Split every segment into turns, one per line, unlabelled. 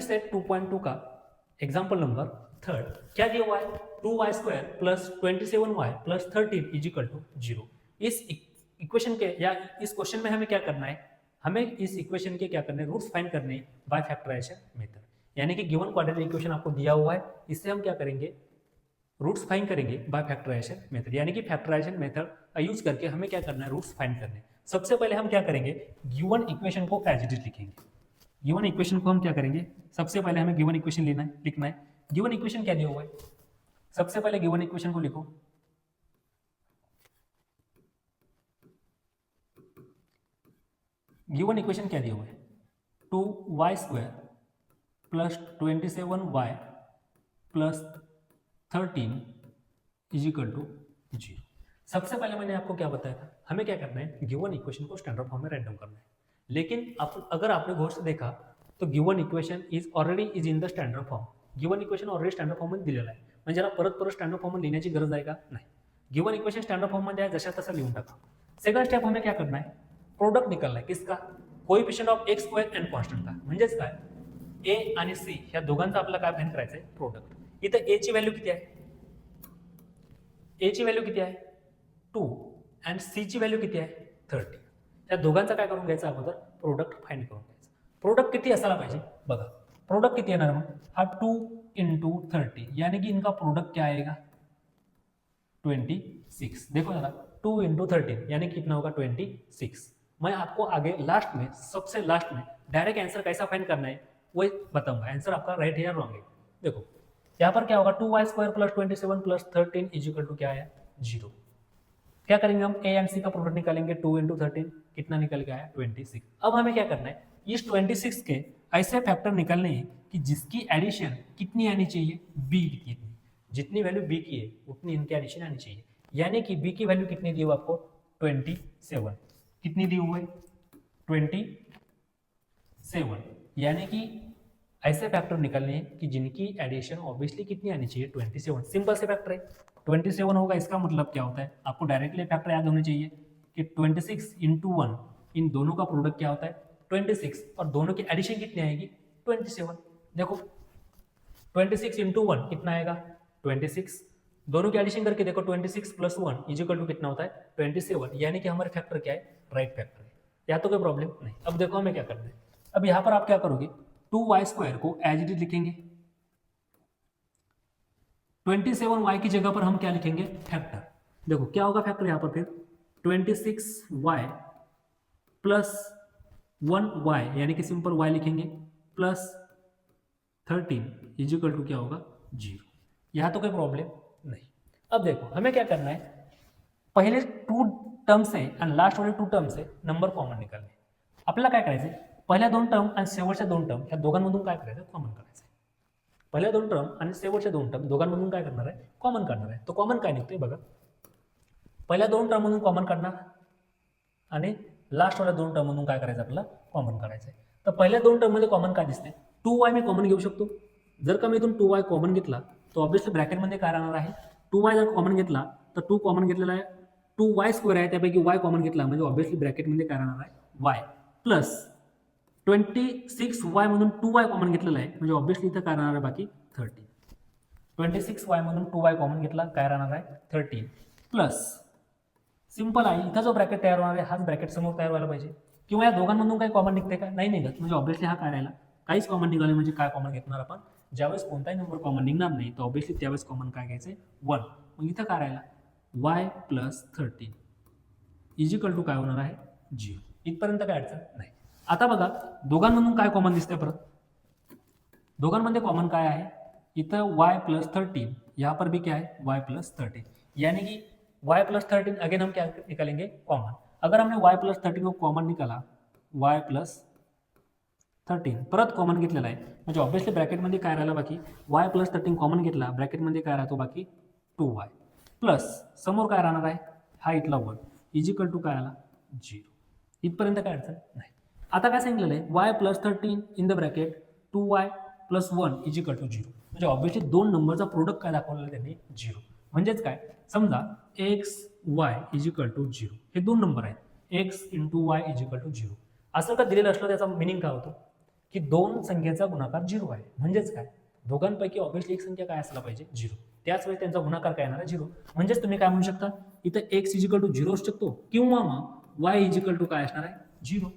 Set 2.2 का example number third क्या दिया हुआ है 2y² plus 27y plus 13 is equal to 0। इस इक्वेशन के या इस क्वेश्चन में हमें क्या करना है, हमें इस इक्वेशन के क्या करने हैं, रूट्स फाइंड करने बाय फैक्टराइजेशन मेथड। यानी कि गिवन क्वाड्रेटिक इक्वेशन आपको दिया हुआ है, इससे हम क्या करेंगे, रूट्स फाइंड करेंगे बाय फैक्टराइजेशन मेथड। यानी कि फैक्टराइजेशन मेथड का यूज करके हमें क्या करना है, रूट्स फाइंड करने। सबसे पहले हम क्या करेंगे, गिवन इक्वेशन को एज इट इज लिखेंगे। गिवन इक्वेशन को हम क्या करेंगे, सबसे पहले हमें गिवन इक्वेशन लिखना है। गिवन इक्वेशन क्या दिया हुआ है, सबसे पहले गिवन इक्वेशन को लिखो। गिवन इक्वेशन क्या दिया हुआ है, 2y² plus 27y plus 13 is equal to 0। सबसे पहले मैंने आपको क्या बताया था, हमें क्या करना है, गिवन इक्वेशन को स्टैंडर्ड फॉर्म में राइट डाउन करना है। लेकिन अगर आपने गौर से देखा तो given equation is already is in the standard form. Given equation already standard form मध्ये दिलेलं आहे, म्हणजे याला परत परत स्टँडर्ड फॉर्म मध्ये लिहिण्याची गरज आहे का, नाही। गिवन इक्वेशन स्टँडर्ड फॉर्म मध्ये आहे, जशा तसा लिहून टाका। सेकंड स्टेप हमें क्या करना है, प्रोडक्ट निकालना है किसका, coefficient of x square and constant का। म्हणजेच काय, ए आणि सी ह्या दोघांचा आपल्याला काय फाइंड करायचं आहे, प्रोडक्ट। इथं ए ची व्हॅल्यू किती आहे, ए ची व्हॅल्यू किती आहे 2 आणि सी ची व्हॅल्यू किती आहे 30। या दोघांचा काय करून घ्यायचं, अगोदर प्रोडक्ट फाइंड करून घ्यायचं। प्रोडक्ट किती असायला पाहिजे बघा, प्रोडक्ट किती येणार, मग हा 2 × 30 यानी कि इनका प्रोडक्ट क्या आएगा 26। देखो जरा 2 × 13 यानी कितना होगा 26। मैं आपको आगे लास्ट में, सबसे लास्ट में डायरेक्ट आंसर कैसा फाइंड करना है वो बताऊंगा। आंसर आपका राइट है या रॉन्ग है। देखो यहाँ पर क्या होगा, 2y² plus 27 plus 13 is equal to क्या आया 0। क्या करेंगे हम, ए एंड सी का प्रोडक्ट निकालेंगे, 2 × 13 कितना निकल के आया 26। अब हमें क्या करना है, इस 26 के ऐसे फैक्टर निकालने हैं कि जिसकी एडिशन कितनी आनी चाहिए, बी की। जितनी वैल्यू बी की है उतनी इनकी एडिशन आनी चाहिए। यानी कि बी की वैल्यू कितनी दी हुई आपको 27, कितनी दी हुई 27। यानी कि ऐसे फैक्टर निकालने हैं कि जिनकी एडिशन ऑब्वियसली कितनी आनी चाहिए 27। सिंपल से फैक्टर है 27 होगा। इसका मतलब क्या होता है, आपको डायरेक्टली फैक्टर याद होने चाहिए कि 26 × 1 इन दोनों का प्रोडक्ट क्या होता है 26 और दोनों की एडिशन कितनी आएगी 27। देखो 26 × 1 कितना आएगा 26, दोनों की एडिशन करके देखो 26 + 1 इज इक्वल टू कितना होता है 27। यानी कि हमारे फैक्टर क्या है, राइट फैक्टर है। या तो कोई प्रॉब्लम नहीं। अब देखो हमें क्या करना है, अब यहाँ पर आप क्या करोगे, 2y² को एज इट इज लिखेंगे, 27y की जगह पर हम क्या लिखेंगे फैक्टर। देखो क्या होगा फैक्टर यहाँ पर, फिर 26y प्लस 1y यानी कि सिंपल y लिखेंगे प्लस 13 इज इक्वल टू क्या होगा 0। यहाँ तो कोई प्रॉब्लम नहीं। अब देखो हमें क्या करना है, पहले 2 टर्म से आणि लास्ट वाले 2 टर्म से नंबर कॉमन निकालणे। आपल्याला काय करायचं, पहिल्या 2 टर्म आणि शेवटच्या 2 टर्म या दोघांमधून काय करायचं, कॉमन करायचं। पहिल्या 2 टर्म आणि शेवटच्या 2 टर्म दोघांमधून काय करणार आहे, कॉमन काढणार आहे। तो कॉमन काय निघतोय बघा, पहिल्या 2 टर्म मधून कॉमन काढणार आणि लास्ट वाल्या 2 टर्म मधून काय करायचं, आपल्याला कॉमन काढायचं आहे। तर पहिल्या 2 टर्म मध्ये कॉमन काय दिसते, 2y मी कॉमन घेऊ शकतो। जर का मी इथून 2y कॉमन घेतला तो ऑब्वियसली ब्रॅकेट मध्ये काय राहणार आहे, 2y जर कॉमन घेतला तर 2 कॉमन घेतलेला आहे, 2y² आहे त्यापैकी y कॉमन घेतला म्हणजे ऑब्वियसली ब्रॅकेट मध्ये काय राहणार आहे y प्लस 26y मधून 2y कॉमन घेतलेला आहे म्हणजे ऑब्वियसली इथं काय राहणार आहे बाकी 13। 26y मधून 2y कॉमन घेतला काय राहणार आहे 13 प्लस सिंपल आहे, इथं जो ब्रॅकेट तयार होणार आहे हाच ब्रॅकेट समोर तयार व्हायला पाहिजे। किंवा या दोघांमधून काही कॉमन निघते का, नाही निघत, म्हणजे ऑब्वियसली हा काय राहिला, काहीच कॉमन निघाले म्हणजे काय कॉमन घेणार आपण, ज्यावेळेस कोणताही नंबर कॉमन निघणार नाही तर ऑब्वियसली त्यावेळेस कॉमन काय घ्यायचं 1। मग इथं काय राहिला y plus 13 is equal to काय होणार आहे 0। इथपर्यंत काय अडचण नाही। आता बघा दोघांमधून काय कॉमन दिसते, परत दोघांमध्ये कॉमन काय आहे, इथं y प्लस 13, यहाँ पर भी क्या है y प्लस 13। यानी कि y प्लस 13 अगेन हम क्या निकालेंगे कॉमन। अगर हमने y प्लस 13 को कॉमन निकाला, y प्लस 13 परत कॉमन घेतलेला आहे म्हणजे ऑब्वियसली ब्रॅकेटमध्ये काय राहिला बाकी, y प्लस 13 कॉमन घेतला, ब्रॅकेटमध्ये काय राहतो बाकी 2y प्लस समोर काय राहणार आहे हा इथला 1 इज इक्वल टू काय आला 0। इथपर्यंत काय अडचण नाही। आता काय सांगितलेलं आहे, y plus 13 in the bracket 2y plus 1 is equal to 0 म्हणजे ऑब्वियसली 2 नंबरचा प्रोडक्ट काय दाखवलेला त्यांनी 0। म्हणजेच काय, समजा x y is equal to 0 हे 2 नंबर आहेत, x × y is equal to 0 असं का दिलेलं असलं त्याचा मिनिंग काय होतो, की दोन संख्येचा गुणाकार 0 आहे. म्हणजेच काय, दोघांपैकी ऑब्विसली एक संख्या काय असला पाहिजे 0. त्याच वेळी त्यांचा गुणाकार काय येणार आहे 0. म्हणजेच तुम्ही काय म्हणू शकता, इथं x इजिकल टू 0 असू शकतो किंवा मग y इजिकल टू काय असणार आहे 0.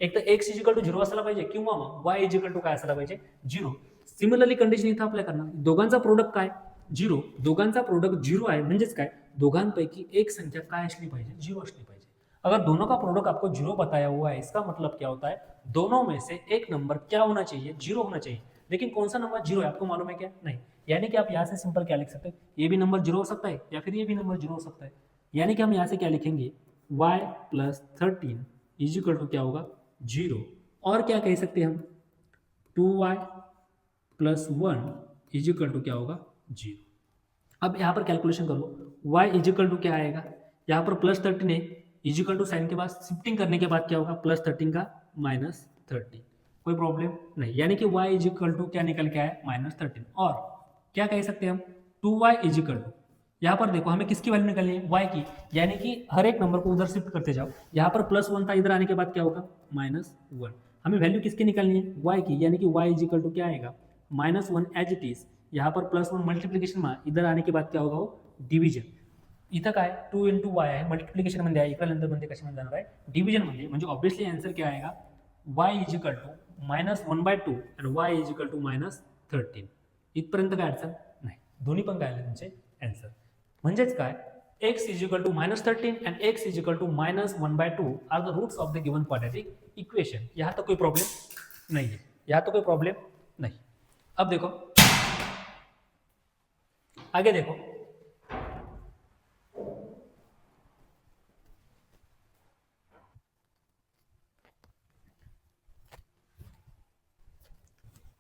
एक तर x इजिकल टू 0 असायला पाहिजे किंवा मग y इजिकल टू काय असायला पाहिजे 0. सिमिलरली कंडिशन इथं अप्लाय करणार, दोघांचा प्रोडक्ट काय 0, दोघांचा प्रोडक्ट 0 आहे. म्हणजेच काय, दोघांपैकी एक संख्या काय असली पाहिजे 0 असली पाहिजे. अगर दोनों का प्रोडक्ट आपको 0 बताया हुआ है, इसका मतलब क्या होता है, दोनों में से एक नंबर क्या होना चाहिए 0 होना चाहिए. लेकिन कौन सा नंबर 0 है आपको मालूम है क्या, नहीं. यानी कि आप यहाँ से सिंपल क्या लिख सकते हैं, ये भी नंबर 0 हो सकता है या फिर ये भी नंबर 0 हो सकता है. यानी कि हम यहाँ से क्या लिखेंगे, y प्लस 13 इजिकल टू क्या होगा 0. और क्या कह सकते हैं हम, 2y प्लस 1 इजिकल टू क्या होगा 0. अब यहाँ पर कैलकुलेशन कर लो, y इजिकल टू क्या आएगा, यहाँ पर प्लस 13 है, इजिकल टू साइन के बाद शिफ्टिंग करने के बाद क्या होगा, प्लस 13 का माइनस 13. कोई प्रॉब्लम नहीं. यानी कि y इजिकल टू क्या निकल के आया -13. और क्या कह सकते हैं हम, 2y इजिकल टू, यहाँ पर देखो हमें किसकी वैल्यू निकालनी है, y की. यानी कि हर एक नंबर को उधर शिफ्ट करते जाओ. यहाँ पर +1 था, इधर आने के बाद क्या होगा -1. हमें वैल्यू किसकी निकालनी है, y की. यानी कि y इजिकल टू क्या आएगा -1 एज इट इज. यहाँ पर +1 मल्टिप्लिकेशन में, इधर आने के बाद क्या होगा वो डिव्हिजन. इथं काय 2 × y आहे, मल्टिप्लिकेशन मध्ये आहे, इकडे नंतर मध्ये कशामध्ये जाणार आहे डिव्हिजन मध्ये. म्हणजे ऑब्विसली आन्सर क्या आएगा, y इजिकल टू -1/2 आणि y इजिकल टू -13. इथपर्यंत काय अडचण नाही, दोन्ही पण काय आले तुमचे आन्सर. म्हणजेच काय, x is equal to -13 and x is equal to -1/2 are the roots of the given quadratic equation. यहाँ तो कोई प्रॉब्लम नहीं है, यहाँ तो कोई प्रॉब्लम नहीं. अब देखो आगे देखो,